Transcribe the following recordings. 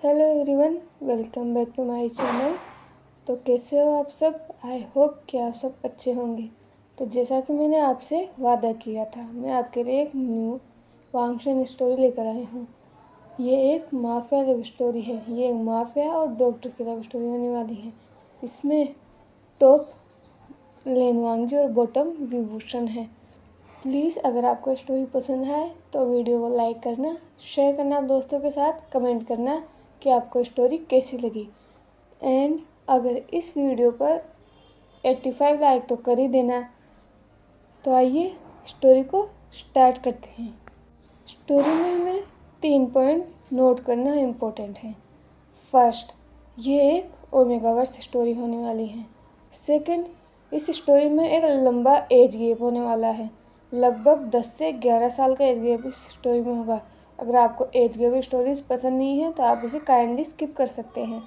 Hello everyone, welcome back to my channel. तो कैसे हो आप सब? आई होप कि आप सब अच्छे होंगे। तो जैसा कि मैंने आपसे वादा किया था, मैं आपके लिए एक न्यू वांगशन स्टोरी लेकर आई हूँ। ये एक माफिया लव स्टोरी है। ये एक माफिया और डॉक्टर की लव स्टोरी होने वाली है। इसमें टॉप लेन वांगजी और बॉटम विभूषण है। प्लीज़ अगर आपको स्टोरी पसंद आए तो वीडियो को लाइक करना, शेयर करना दोस्तों के साथ, कमेंट करना कि आपको स्टोरी कैसी लगी। एंड अगर इस वीडियो पर 85 लाइक तो कर ही देना। तो आइए स्टोरी को स्टार्ट करते हैं। स्टोरी में हमें 3 पॉइंट नोट करना इम्पोर्टेंट है। फर्स्ट, ये एक ओमेगावर्स स्टोरी होने वाली है। सेकंड, इस स्टोरी में एक लंबा एज गैप होने वाला है। लगभग 10 से 11 साल का एज गैप इस स्टोरी में होगा। अगर आपको एज गैप स्टोरीज पसंद नहीं है तो आप इसे काइंडली स्किप कर सकते हैं।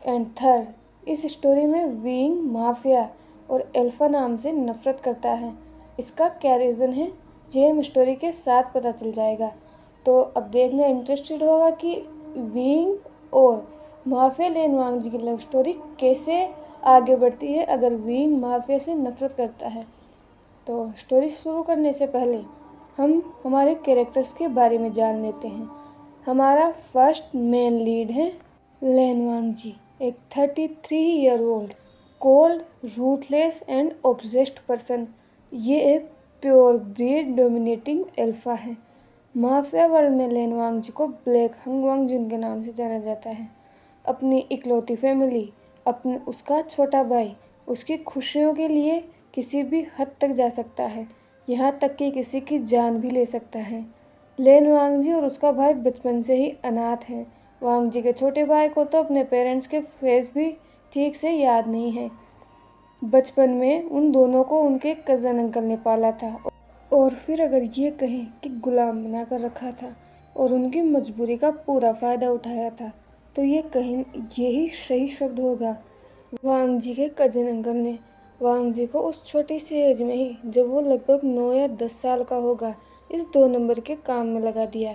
एंड थर्ड, इस स्टोरी में विंग माफिया और एल्फा नाम से नफरत करता है। इसका क्या रीज़न है ये हम स्टोरी के साथ पता चल जाएगा। तो अब देखना इंटरेस्टेड होगा कि विंग और माफिया लेन वांगजी की लव स्टोरी कैसे आगे बढ़ती है अगर विंग माफिया से नफरत करता है। तो स्टोरी शुरू करने से पहले हम हमारे कैरेक्टर्स के बारे में जान लेते हैं। हमारा फर्स्ट मेन लीड है लेन वांगजी, एक 33 year old cold, ruthless and obsessed person. ये एक प्योर ब्रीड डोमिनेटिंग एल्फा है। माफिया वर्ल्ड में लेन वांगजी को ब्लैक हंग वांगजुन के नाम से जाना जाता है। अपनी इकलौती फैमिली, अपने उसका छोटा भाई, उसकी खुशियों के लिए किसी भी हद तक जा सकता है, यहाँ तक कि किसी की जान भी ले सकता है। लेन वांगजी और उसका भाई बचपन से ही अनाथ हैं। वांगजी के छोटे भाई को तो अपने पेरेंट्स के फेस भी ठीक से याद नहीं है। बचपन में उन दोनों को उनके कज़न अंकल ने पाला था और फिर अगर ये कहें कि गुलाम बना कर रखा था और उनकी मजबूरी का पूरा फ़ायदा उठाया था तो ये कहीं यही सही शब्द होगा। वांगजी के कज़न अंकल ने वांगजी को उस छोटी सी एज में ही, जब वो लगभग 9 या 10 साल का होगा, इस 2 नंबर के काम में लगा दिया।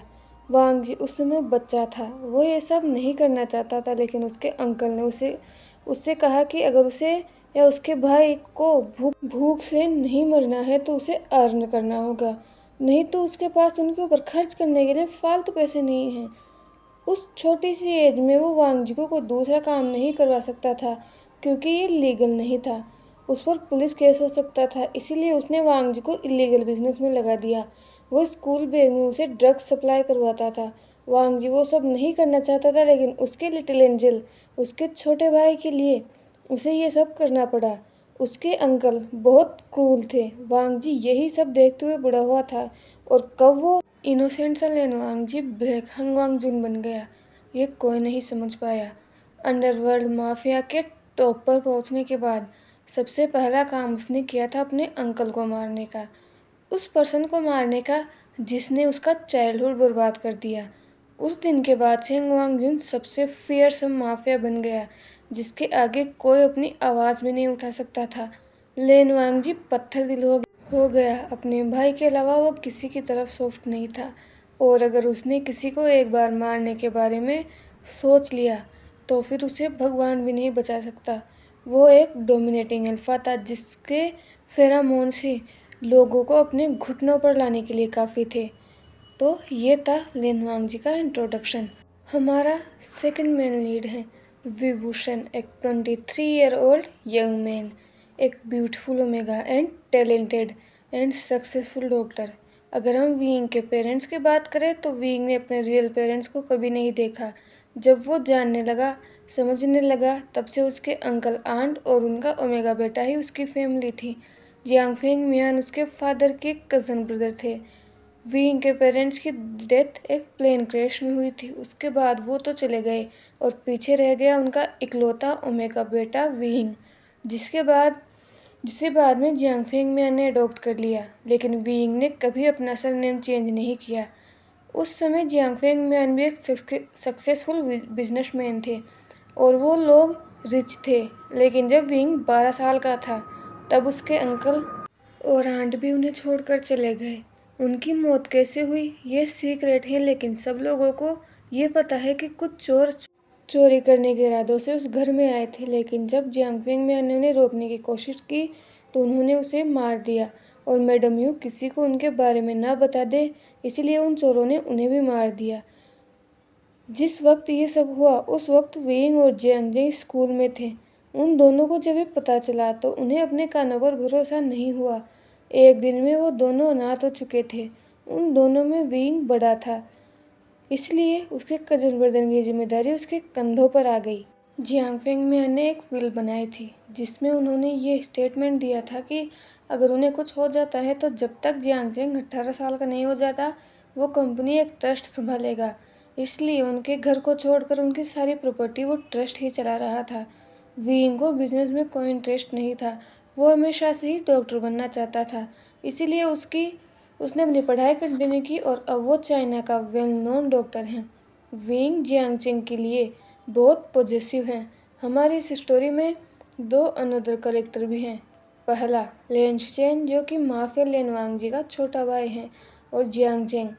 वांगजी उस समय बच्चा था, वो ये सब नहीं करना चाहता था, लेकिन उसके अंकल ने उससे कहा कि अगर उसे या उसके भाई को भूख से नहीं मरना है तो उसे अर्न करना होगा, नहीं तो उसके पास उनके ऊपर खर्च करने के लिए फालतू पैसे नहीं हैं। उस छोटी सी एज में वो वांगजी को कोई दूसरा काम नहीं करवा सकता था क्योंकि ये लीगल नहीं था। उस पर पुलिस केस हो सकता था, इसीलिए उसने वांगजी को इलीगल बिजनेस में लगा दिया। वो स्कूल बैग में उसे ड्रग्स सप्लाई करवाता था। वांगजी वो सब नहीं करना चाहता था, लेकिन उसके लिटिल एंजल, उसके छोटे भाई के लिए उसे ये सब करना पड़ा। उसके अंकल बहुत क्रूल थे। वांगजी यही सब देखते हुए बड़ा हुआ था और कब वो इनोसेंट सा लेन वांगजी ब्लैक हंग वांगजुन बन गया, ये कोई नहीं समझ पाया। अंडरवर्ल्ड माफिया के टॉप पर पहुंचने के बाद सबसे पहला काम उसने किया था अपने अंकल को मारने का, उस पर्सन को मारने का जिसने उसका चाइल्डहुड बर्बाद कर दिया। उस दिन के बाद से हंग वांगजुन सबसे फियरसम माफिया बन गया, जिसके आगे कोई अपनी आवाज़ भी नहीं उठा सकता था। लेन वांगजी पत्थर दिल हो गया। अपने भाई के अलावा वो किसी की तरफ सॉफ्ट नहीं था, और अगर उसने किसी को एक बार मारने के बारे में सोच लिया तो फिर उसे भगवान भी नहीं बचा सकता। वो एक डोमिनेटिंग अल्फा था जिसके फेरामोन्स ही लोगों को अपने घुटनों पर लाने के लिए काफ़ी थे। तो ये था लिन वांगजी का इंट्रोडक्शन। हमारा सेकंड मेन लीड है विभूषण, एक 23 ईयर ओल्ड यंग मैन, एक beautiful omega and talented and successful doctor. अगर हम विंग के पेरेंट्स की बात करें तो विंग ने अपने रियल पेरेंट्स को कभी नहीं देखा। जब वो जानने लगा, समझने लगा, तब से उसके अंकल, आंट और उनका ओमेगा बेटा ही उसकी फैमिली थी। जियांग फेंग मियान उसके फादर के कज़न ब्रदर थे। विंग के पेरेंट्स की डेथ एक प्लेन क्रैश में हुई थी। उसके बाद वो तो चले गए और पीछे रह गया उनका इकलौता ओमेगा बेटा विंग, जिसे बाद में जियांग फेंग मियान ने अडॉप्ट कर लिया। लेकिन विंग ने कभी अपना सरनेम चेंज नहीं किया। उस समय जियांग फेंग मियान भी एक सक्सेसफुल बिजनेसमैन थे और वो लोग रिच थे। लेकिन जब विंग 12 साल का था तब उसके अंकल और आंट भी उन्हें छोड़कर चले गए। उनकी मौत कैसे हुई ये सीक्रेट है, लेकिन सब लोगों को ये पता है कि कुछ चोर चोरी करने के इरादों से उस घर में आए थे, लेकिन जब जियांग फेंगमियान ने उन्हें रोकने की कोशिश की तो उन्होंने उसे मार दिया। और मैडम यू किसी को उनके बारे में ना बता दे, इसीलिए उन चोरों ने उन्हें भी मार दिया। जिस वक्त ये सब हुआ उस वक्त वेइंग और जियांग स्कूल में थे। उन दोनों को जब ये पता चला तो उन्हें अपने कानों पर भरोसा नहीं हुआ। एक दिन में वो दोनों अनाथ हो चुके थे। उन दोनों में वेइंग बड़ा था, इसलिए उसके कजन ब्रदर की जिम्मेदारी उसके कंधों पर आ गई। जियांग फेंगमियान ने एक विल बनाई थी जिसमें उन्होंने ये स्टेटमेंट दिया था कि अगर उन्हें कुछ हो जाता है तो जब तक जियांग 18 साल का नहीं हो जाता वो कंपनी एक ट्रस्ट संभालेगा। इसलिए उनके घर को छोड़कर उनकी सारी प्रॉपर्टी वो ट्रस्ट ही चला रहा था। वीइंग को बिजनेस में कोई इंटरेस्ट नहीं था। वो हमेशा से ही डॉक्टर बनना चाहता था, इसीलिए उसने अपनी पढ़ाई कंटिन्यू की और अब वो चाइना का वेल नोन डॉक्टर हैं। विंग जियांगचेंग के लिए बहुत पॉजिटिव हैं। हमारी इस स्टोरी में दो अनदर करेक्टर भी हैं। पहला लेन शिचेन जो कि माफिया लेन वांगजी का छोटा भाई है, और जियांगचेंग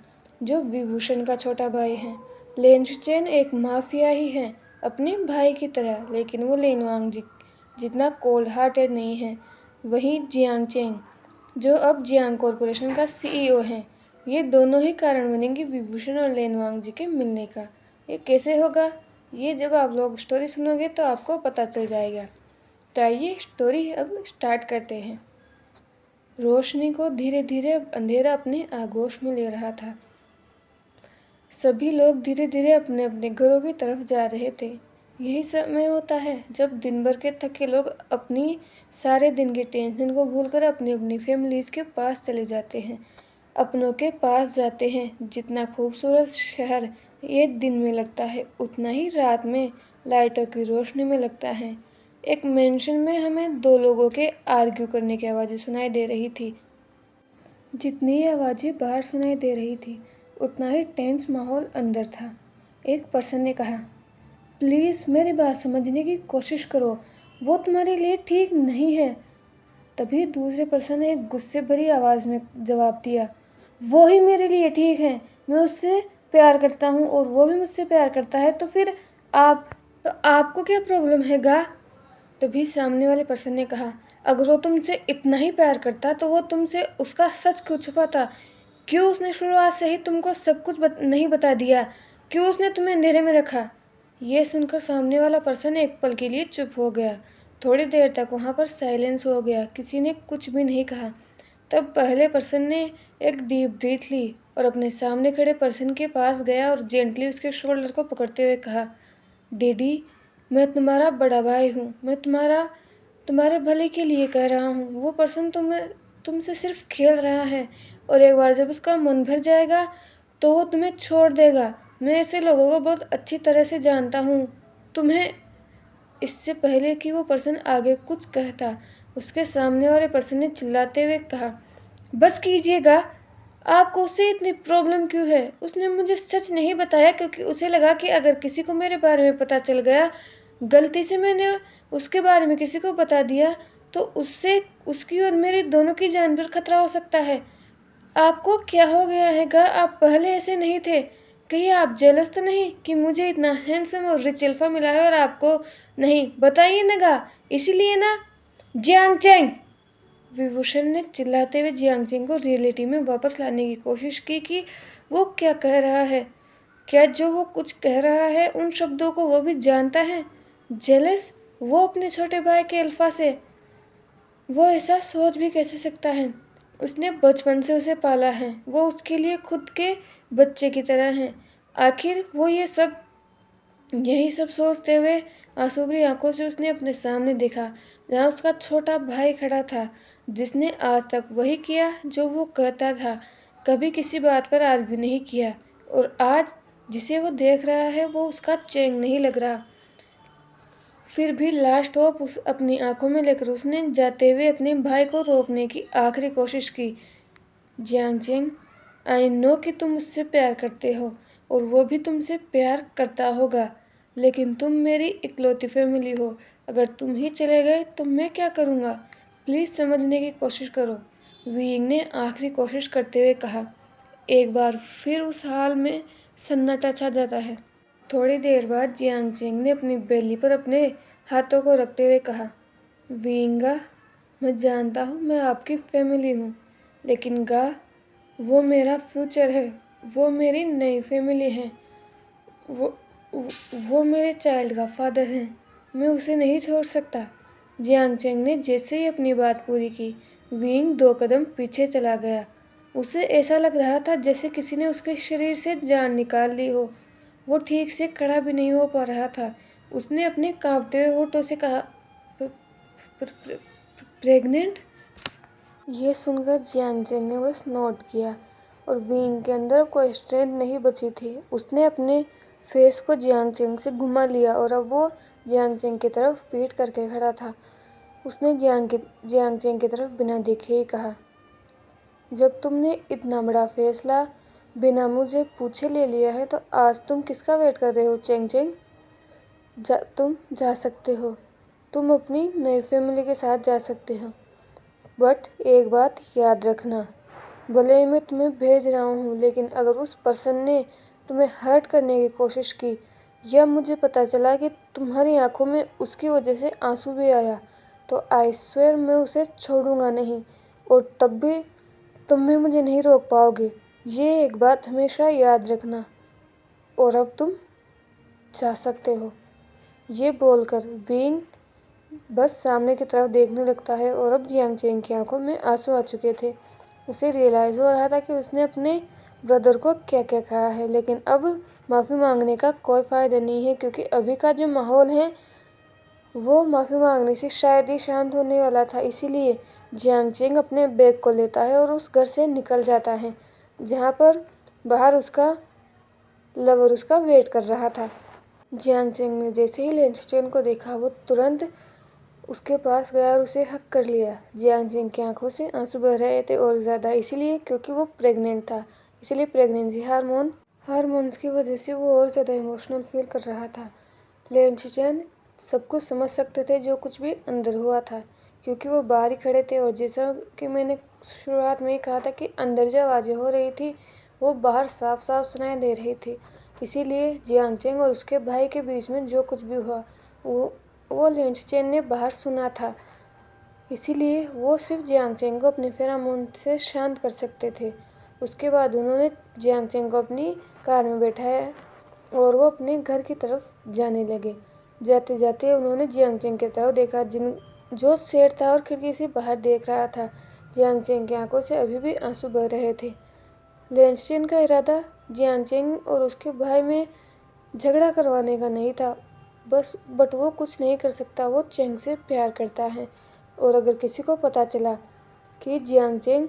जो विभूषण का छोटा भाई है। लेन शिचेन एक माफिया ही है अपने भाई की तरह, लेकिन वो लेन वांगजी जितना कोल्ड हार्टेड नहीं है। वहीं जियांगचेंग जो अब जियांग कॉरपोरेशन का सीईओ है। ये दोनों ही कारण बनेंगे विभूषण और लेन वांगजी के मिलने का। ये कैसे होगा, ये जब आप लोग स्टोरी सुनोगे तो आपको पता चल जाएगा। तो आइए स्टोरी अब स्टार्ट करते हैं। रोशनी को धीरे धीरे अंधेरा अपने आगोश में ले रहा था। सभी लोग धीरे धीरे अपने अपने घरों की तरफ जा रहे थे। यही समय होता है जब दिन भर के थके लोग अपनी सारे दिन की टेंशन को भूलकर अपनी अपनी फैमिलीज़ के पास चले जाते हैं, अपनों के पास जाते हैं। जितना खूबसूरत शहर ये दिन में लगता है उतना ही रात में लाइटों की रोशनी में लगता है। एक मेंशन में हमें दो लोगों के आर्ग्यू करने की आवाज़ें सुनाई दे रही थी। जितनी आवाज़ें बाहर सुनाई दे रही थी उतना ही टेंस माहौल अंदर था। एक पर्सन ने कहा, प्लीज़ मेरी बात समझने की कोशिश करो, वो तुम्हारे लिए ठीक नहीं है। तभी दूसरे पर्सन ने एक गुस्से भरी आवाज़ में जवाब दिया, वो ही मेरे लिए ठीक है, मैं उससे प्यार करता हूँ और वो भी मुझसे प्यार करता है, तो फिर आपको क्या प्रॉब्लम है गा? तभी सामने वाले पर्सन ने कहा, अगर वो तुमसे इतना ही प्यार करता तो वो तुमसे उसका सच क्यों छुपाता? क्यों उसने शुरुआत से ही तुमको सब कुछ नहीं बता दिया? क्यों उसने तुम्हें अंधेरे में रखा? ये सुनकर सामने वाला पर्सन एक पल के लिए चुप हो गया। थोड़ी देर तक वहाँ पर साइलेंस हो गया, किसी ने कुछ भी नहीं कहा। तब पहले पर्सन ने एक डीप ब्रीथ ली और अपने सामने खड़े पर्सन के पास गया और जेंटली उसके शोल्डर को पकड़ते हुए कहा, डैडी, मैं तुम्हारा बड़ा भाई हूँ, मैं तुम्हारे भले के लिए कह रहा हूँ। वो पर्सन तुमसे सिर्फ खेल रहा है, और एक बार जब उसका मन भर जाएगा तो वो तुम्हें छोड़ देगा। मैं ऐसे लोगों को बहुत अच्छी तरह से जानता हूँ। तुम्हें इससे पहले कि वो पर्सन आगे कुछ कहता, उसके सामने वाले पर्सन ने चिल्लाते हुए कहा, बस कीजिएगा, आपको उससे इतनी प्रॉब्लम क्यों है? उसने मुझे सच नहीं बताया क्योंकि उसे लगा कि अगर किसी को मेरे बारे में पता चल गया, गलती से मैंने उसके बारे में किसी को बता दिया, तो उससे उसकी और मेरी दोनों की जान पर खतरा हो सकता है। आपको क्या हो गया है गा? आप पहले ऐसे नहीं थे। कहीं आप जेलस तो नहीं कि मुझे इतना हैंडसम और रिच अल्फा मिला है और आपको नहीं? बताइए ना गा, इसीलिए ना। जियांगचेंग, विभूषण ने चिल्लाते हुए जियांगचेंग को रियलिटी में वापस लाने की कोशिश की कि वो क्या कह रहा है। क्या जो वो कुछ कह रहा है उन शब्दों को वो भी जानता है? जेलस? वो अपने छोटे भाई के अल्फा से वो ऐसा सोच भी कैसे सकता है? उसने बचपन से उसे पाला है, वो उसके लिए खुद के बच्चे की तरह है। आखिर वो यही सब सोचते हुए आंसू भरी आंखों से उसने अपने सामने देखा, जहाँ उसका छोटा भाई खड़ा था, जिसने आज तक वही किया जो वो कहता था, कभी किसी बात पर आर्ग्यू नहीं किया। और आज जिसे वो देख रहा है वो उसका चैंग नहीं लग रहा। फिर भी लास्ट होप अपनी आंखों में लेकर उसने जाते हुए अपने भाई को रोकने की आखिरी कोशिश की। जियांगचेंग, आई नो कि तुम मुझसे प्यार करते हो और वो भी तुमसे प्यार करता होगा, लेकिन तुम मेरी इकलौती फैमिली हो। अगर तुम ही चले गए तो मैं क्या करूँगा? प्लीज़ समझने की कोशिश करो, वीइंग ने आखिरी कोशिश करते हुए कहा। एक बार फिर उस हाल में सन्नाटा छा जाता है। थोड़ी देर बाद जियांग चेंग ने अपनी बेली पर अपने हाथों को रखते हुए कहा, विंगा, मैं जानता हूँ मैं आपकी फैमिली हूँ, लेकिन गा, वो मेरा फ्यूचर है, वो मेरी नई फैमिली है, वो वो मेरे चाइल्ड का फादर है, मैं उसे नहीं छोड़ सकता। जियांग चेंग ने जैसे ही अपनी बात पूरी की, विंग 2 कदम पीछे चला गया। उसे ऐसा लग रहा था जैसे किसी ने उसके शरीर से जान निकाल ली हो। वो ठीक से खड़ा भी नहीं हो पा रहा था। उसने अपने कांपते हुए होठों से कहा, प्रेग्नेंट? ये सुनकर जियांग चेंग ने बस नोट किया और विंग के अंदर कोई स्ट्रेंथ नहीं बची थी। उसने अपने फेस को जियांग चेंग से घुमा लिया और अब वो जियांग चेंग की तरफ पीठ करके खड़ा था। उसने जियांग चेंग की तरफ बिना देखे ही कहा, जब तुमने इतना बड़ा फैसला बिना मुझे पूछे ले लिया है तो आज तुम किसका वेट कर रहे हो चेंग चेंग? तुम जा सकते हो, तुम अपनी नई फैमिली के साथ जा सकते हो, बट एक बात याद रखना, भले ही मैं तुम्हें भेज रहा हूँ, लेकिन अगर उस पर्सन ने तुम्हें हर्ट करने की कोशिश की या मुझे पता चला कि तुम्हारी आंखों में उसकी वजह से आंसू भी आया, तो आई स्वेयर मैं उसे छोड़ूंगा नहीं, और तब भी तुम भी मुझे नहीं रोक पाओगे। ये एक बात हमेशा याद रखना। और अब तुम जा सकते हो। ये बोलकर विंग बस सामने की तरफ देखने लगता है और अब जियांग चेंग की आंखों में आंसू आ चुके थे। उसे रियलाइज़ हो रहा था कि उसने अपने ब्रदर को क्या क्या कहा है, लेकिन अब माफ़ी मांगने का कोई फ़ायदा नहीं है, क्योंकि अभी का जो माहौल है वो माफ़ी मांगने से शायद ही शांत होने वाला था। इसीलिए जियांग चेंग अपने बैग को लेता है और उस घर से निकल जाता है जहाँ पर बाहर उसका लवर उसका वेट कर रहा था। जियांग चेंग ने जैसे ही लेंसचेन को देखा, वो तुरंत उसके पास गया और उसे हक कर लिया। जियांग चेंग की आंखों से आंसू बह रहे थे और ज़्यादा इसीलिए क्योंकि वो प्रेग्नेंट था। इसीलिए प्रेगनेंसी हार्मोन्स की वजह से वो और ज़्यादा इमोशनल फील कर रहा था। लेंसचेन सब कुछ समझ सकते थे जो कुछ भी अंदर हुआ था, क्योंकि वो बाहर ही खड़े थे। और जैसा कि मैंने शुरुआत में ही कहा था कि अंदर जो आवाज़ें हो रही थी वो बाहर साफ साफ सुनाई दे रही थी। इसीलिए जियांग चेंग और उसके भाई के बीच में जो कुछ भी हुआ वो लेंसचेन ने बाहर सुना था। इसीलिए वो सिर्फ जियांग चेंग को अपने फेरोमोन से शांत कर सकते थे। उसके बाद उन्होंने जियांग चेंग को अपनी कार में बैठाया और वो अपने घर की तरफ जाने लगे। जाते जाते उन्होंने जियांग चेंग की तरफ देखा, जो शेर था और खिड़की से बाहर देख रहा था। जियांग चेंग की आंखों से अभी भी आंसू बह रहे थे। लेंसचेन का इरादा जियांग चेंग और उसके भाई में झगड़ा करवाने का नहीं था, बट वो कुछ नहीं कर सकता। वो चेंग से प्यार करता है, और अगर किसी को पता चला कि जियांग चेंग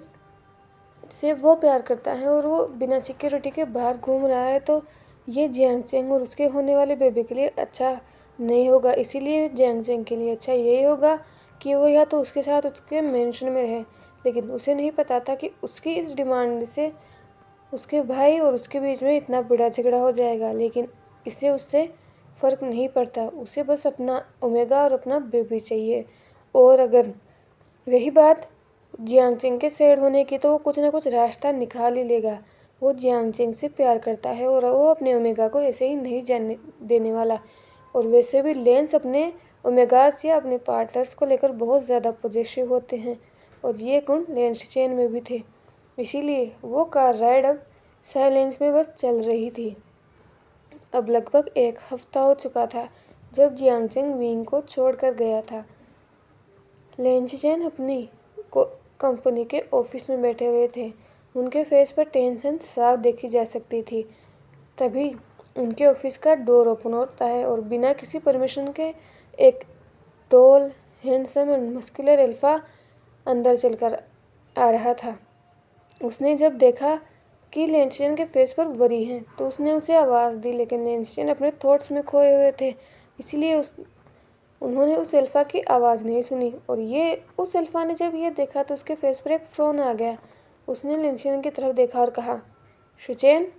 से वो प्यार करता है और वो बिना सिक्योरिटी के बाहर घूम रहा है, तो ये जियांग चेंग और उसके होने वाले बेबी के लिए अच्छा नहीं होगा। इसीलिए जियांग चेंग के लिए अच्छा यही होगा कि वो या तो उसके साथ उसके मेंशन में रहे। लेकिन उसे नहीं पता था कि उसकी इस डिमांड से उसके भाई और उसके बीच में इतना बड़ा झगड़ा हो जाएगा। लेकिन इसे उससे फ़र्क नहीं पड़ता, उसे बस अपना ओमेगा और अपना बेबी चाहिए। और अगर रही बात जियांग चेंग के सैड होने की, तो वो कुछ ना कुछ रास्ता निकाल ही लेगा। वो जियांग चेंग से प्यार करता है और वो अपने ओमेगा को ऐसे ही नहीं जाने देने वाला। और वैसे भी लेंस अपने ओमेगास या अपने पार्टनर्स को लेकर बहुत ज़्यादा पॉजिटिव होते हैं, और ये गुण लेंसचेन में भी थे। इसीलिए वो कार राइड अब साइलेंस में बस चल रही थी। अब लगभग 1 हफ्ता हो चुका था जब जियांग चेंग विंग को छोड़कर गया था। लेंसचेन अपनी कंपनी के ऑफिस में बैठे हुए थे। उनके फेस पर टेंशन साफ देखी जा सकती थी। तभी उनके ऑफिस का डोर ओपन होता है और बिना किसी परमिशन के एक tall, handsome and muscular alpha अंदर चलकर आ रहा था। उसने जब देखा कि लेंसचेन के फेस पर वरी है, तो उसने उसे आवाज़ दी, लेकिन लेंसचेन अपने थॉट्स में खोए हुए थे। इसीलिए उन्होंने उस अल्फा की आवाज़ नहीं सुनी। और उस अल्फा ने जब ये देखा तो उसके फेस पर एक फ्रॉन आ गया। उसने लेंसचेन की तरफ देखा और कहा, शुचेन।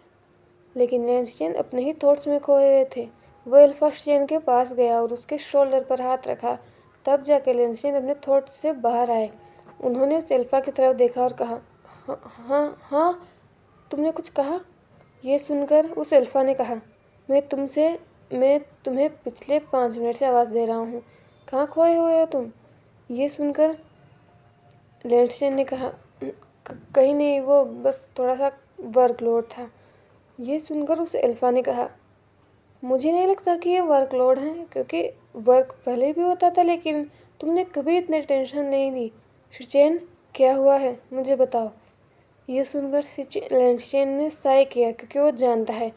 लेकिन लेंसचेन अपने ही थॉट्स में खोए हुए थे। वो अल्फा शुचेन के पास गया और उसके शोल्डर पर हाथ रखा। तब जाके लेंसचेन अपने थॉट्स से बाहर आए। उन्होंने उस अल्फा की तरफ देखा और कहा, हाँ हाँ हाँ, तुमने कुछ कहा? ये सुनकर उस अल्फ़ा ने कहा, मैं तुम्हें पिछले 5 मिनट से आवाज़ दे रहा हूँ, कहाँ खोए हुए हो तुम? ये सुनकर लैंडस्टेन ने कहा, कहीं नहीं, वो बस थोड़ा सा वर्कलोड था। ये सुनकर उस अल्फ़ा ने कहा, मुझे नहीं लगता कि ये वर्कलोड है, क्योंकि वर्क पहले भी होता था, लेकिन तुमने कभी इतनी टेंशन नहीं ली। शिचेन, क्या हुआ है, मुझे बताओ। ये सुनकर लैंडस्टेन ने साय किया, क्योंकि वो जानता है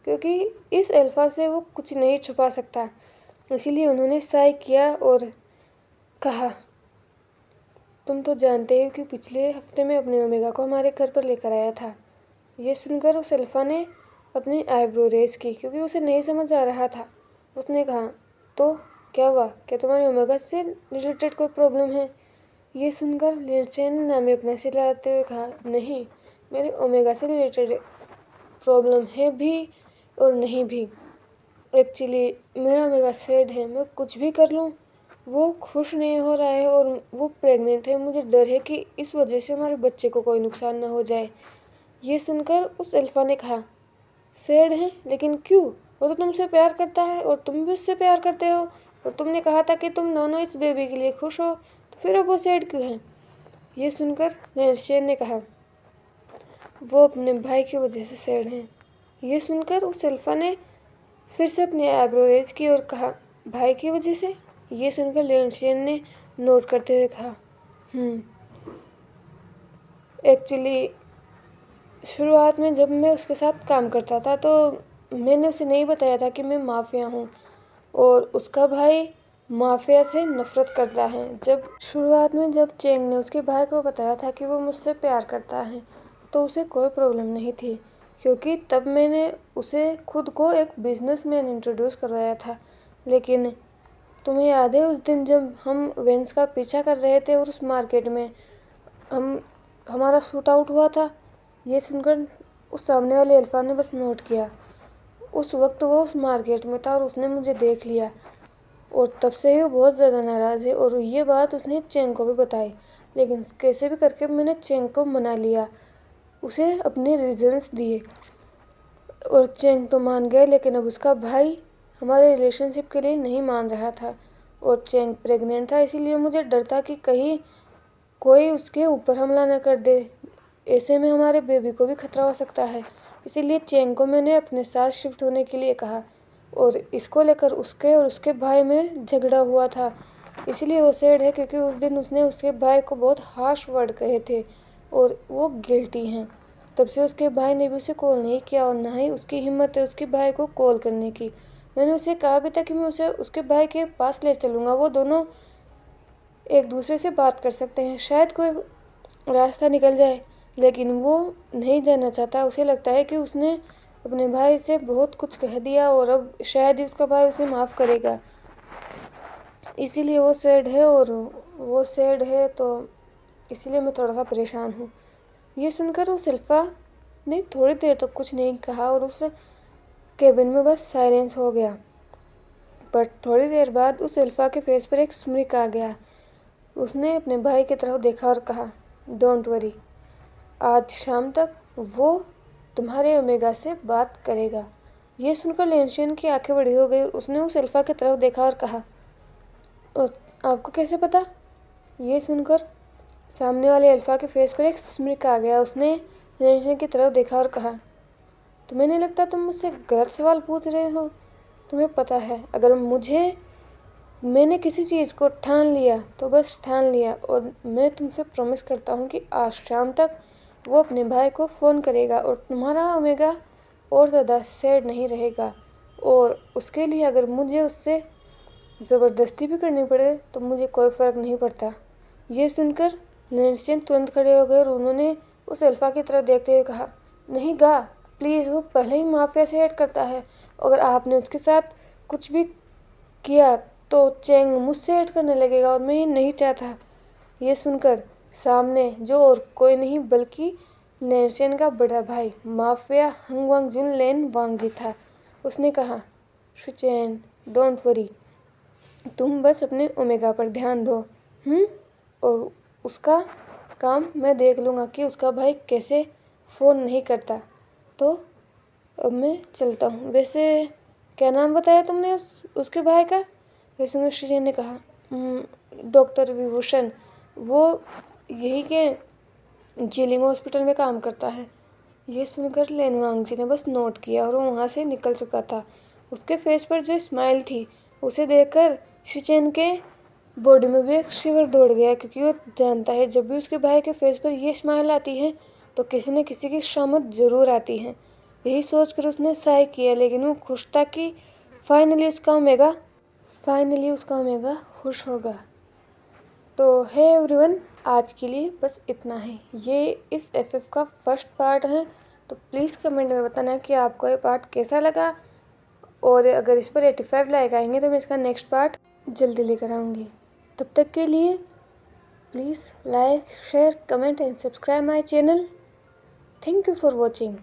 क्योंकि इस अल्फ़ा से वो कुछ नहीं छुपा सकता। इसीलिए उन्होंने साय किया और कहा, तुम तो जानते हो कि पिछले हफ्ते में अपने ओमेगा को हमारे घर पर लेकर आया था। ये सुनकर उस अल्फ़ा ने अपनी आईब्रो रेज की, क्योंकि उसे नहीं समझ आ रहा था। उसने कहा, तो क्या हुआ, क्या तुम्हारे ओमेगा से रिलेटेड कोई प्रॉब्लम है? ये सुनकर लैंडस्टेन ने नामी अपने सिर हिलाते हुए कहा, नहीं, मेरे ओमेगा से रिलेटेड प्रॉब्लम है भी और नहीं भी। एक्चुअली मेरा ओमेगा सैड है, मैं कुछ भी कर लूँ वो खुश नहीं हो रहा है और वो प्रेग्नेंट है। मुझे डर है कि इस वजह से हमारे बच्चे को कोई नुकसान ना हो जाए। ये सुनकर उस अल्फ़ा ने कहा, सैड है, लेकिन क्यों? वो तो तुमसे प्यार करता है और तुम भी उससे प्यार करते हो, और तुमने कहा था कि तुम दोनों इस बेबी के लिए खुश हो, तो फिर अब वो सैड क्यों है? ये सुनकर लैंडस्टेन ने कहा, वो अपने भाई की वजह से सैड हैं। ये सुनकर उस अल्फ़ा ने फिर से अपनी आईब्रो रेज की और कहा, भाई की वजह से? ये सुनकर लैंडस्टेन ने नोट करते हुए कहा, एक्चुअली शुरुआत में जब मैं उसके साथ काम करता था तो मैंने उसे नहीं बताया था कि मैं माफिया हूँ, और उसका भाई माफिया से नफरत करता है। शुरुआत में जब चेंग ने उसके भाई को बताया था कि वो मुझसे प्यार करता है, तो उसे कोई प्रॉब्लम नहीं थी, क्योंकि तब मैंने उसे खुद को एक बिजनेसमैन इंट्रोड्यूस करवाया था। लेकिन तुम्हें याद है उस दिन जब हम वेंस का पीछा कर रहे थे और उस मार्केट में हमारा शूट आउट हुआ था? ये सुनकर उस सामने वाले अल्फ़ा ने बस नोट किया। उस वक्त वो उस मार्केट में था और उसने मुझे देख लिया, और तब से ही वो बहुत ज़्यादा नाराज़ है, और ये बात उसने चेंग को भी बताई। लेकिन कैसे भी करके मैंने चेंग को मना लिया, उसे अपने रीजंस दिए, और चेंग तो मान गए। लेकिन अब उसका भाई हमारे रिलेशनशिप के लिए नहीं मान रहा था, और चेंग प्रेग्नेंट था, इसीलिए मुझे डर था कि कहीं कोई उसके ऊपर हमला न कर दे। ऐसे में हमारे बेबी को भी खतरा हो सकता है। इसीलिए चेंग को मैंने अपने साथ शिफ्ट होने के लिए कहा, और इसको लेकर उसके और उसके भाई में झगड़ा हुआ था। इसलिए वो सैड है, क्योंकि उस दिन उसने उसके भाई को बहुत हार्श वर्ड कहे थे, और वो गिल्टी हैं। तब से उसके भाई ने भी उसे कॉल नहीं किया, और ना ही उसकी हिम्मत है उसके भाई को कॉल करने की। मैंने उसे कहा भी था कि मैं उसे उसके भाई के पास ले चलूँगा, वो दोनों एक दूसरे से बात कर सकते हैं, शायद कोई रास्ता निकल जाए। लेकिन वो नहीं जाना चाहता। उसे लगता है कि उसने अपने भाई से बहुत कुछ कह दिया, और अब शायद ही उसका भाई उसे माफ़ करेगा। इसीलिए वो सैड है, और वो सैड है तो इसीलिए मैं थोड़ा सा परेशान हूँ। ये सुनकर उस अल्फ़ा ने थोड़ी देर तक कुछ नहीं कहा, और उस केबिन में बस साइलेंस हो गया। पर थोड़ी देर बाद उस अल्फ़ा के फेस पर एक स्मिक आ गया। उसने अपने भाई की तरफ देखा और कहा, डोंट वरी, आज शाम तक वो तुम्हारे ओमेगा से बात करेगा। ये सुनकर लैंडस्टेन की आंखें बड़ी हो गई, और उसने उस अल्फ़ा की तरफ देखा और कहा, और आपको कैसे पता? ये सुनकर सामने वाले अल्फ़ा के फेस पर एक स्मिक आ गया। उसने लैंडस्टेन की तरफ देखा और कहा, तुम्हें नहीं लगता तुम मुझसे गलत सवाल पूछ रहे हो? तुम्हें पता है, अगर मैंने किसी चीज़ को ठान लिया तो बस ठान लिया, और मैं तुमसे प्रॉमिस करता हूँ कि आज शाम तक वो अपने भाई को फ़ोन करेगा, और तुम्हारा ओमेगा और ज़्यादा सैड नहीं रहेगा। और उसके लिए अगर मुझे उससे ज़बरदस्ती भी करनी पड़े तो मुझे कोई फ़र्क नहीं पड़ता। ये सुनकर लैंडस्टेन तुरंत खड़े हो गए, और उन्होंने उस अल्फ़ा की तरफ देखते हुए कहा, नहीं गा, प्लीज़, वो पहले ही माफिया से हेट करता है। अगर आपने उसके साथ कुछ भी किया तो चेंग मुझसे हेट करने लगेगा, और मैं ये नहीं चाहता। ये सुनकर सामने जो और कोई नहीं बल्कि लैंडस्टेन का बड़ा भाई माफिया हंगवांगजुन लेन वांगजी था। उसने कहा, शुचैन, डोंट वरी, तुम बस अपने ओमेगा पर ध्यान दो, और उसका काम मैं देख लूँगा कि उसका भाई कैसे फ़ोन नहीं करता। तो अब मैं चलता हूँ। वैसे क्या नाम बताया तुमने उसके भाई का? वैसे शिचेन ने कहा, डॉक्टर विभूषण। वो यही के जिलिंग हॉस्पिटल में काम करता है। ये सुनकर लेनवांग जी ने बस नोट किया और वो वहाँ से निकल चुका था। उसके फेस पर जो स्माइल थी उसे देखकर शिचेन के बॉडी में भी एक शिवर दौड़ गया, क्योंकि वो जानता है जब भी उसके भाई के फेस पर ये स्माइल आती है तो किसी न किसी की शामत ज़रूर आती है। यही सोचकर उसने साय किया, लेकिन वो खुश था कि फाइनली उसका ओमेगा खुश होगा। तो है एवरीवन, आज के लिए बस इतना है। ये इस एफएफ का फर्स्ट पार्ट है, तो प्लीज़ कमेंट में बताना कि आपको ये पार्ट कैसा लगा, और अगर इस पर 85 लाइक आएंगे तो मैं इसका नेक्स्ट पार्ट जल्दी लेकर आऊँगी। तब तक के लिए please like, share, comment and subscribe my channel. Thank you for watching.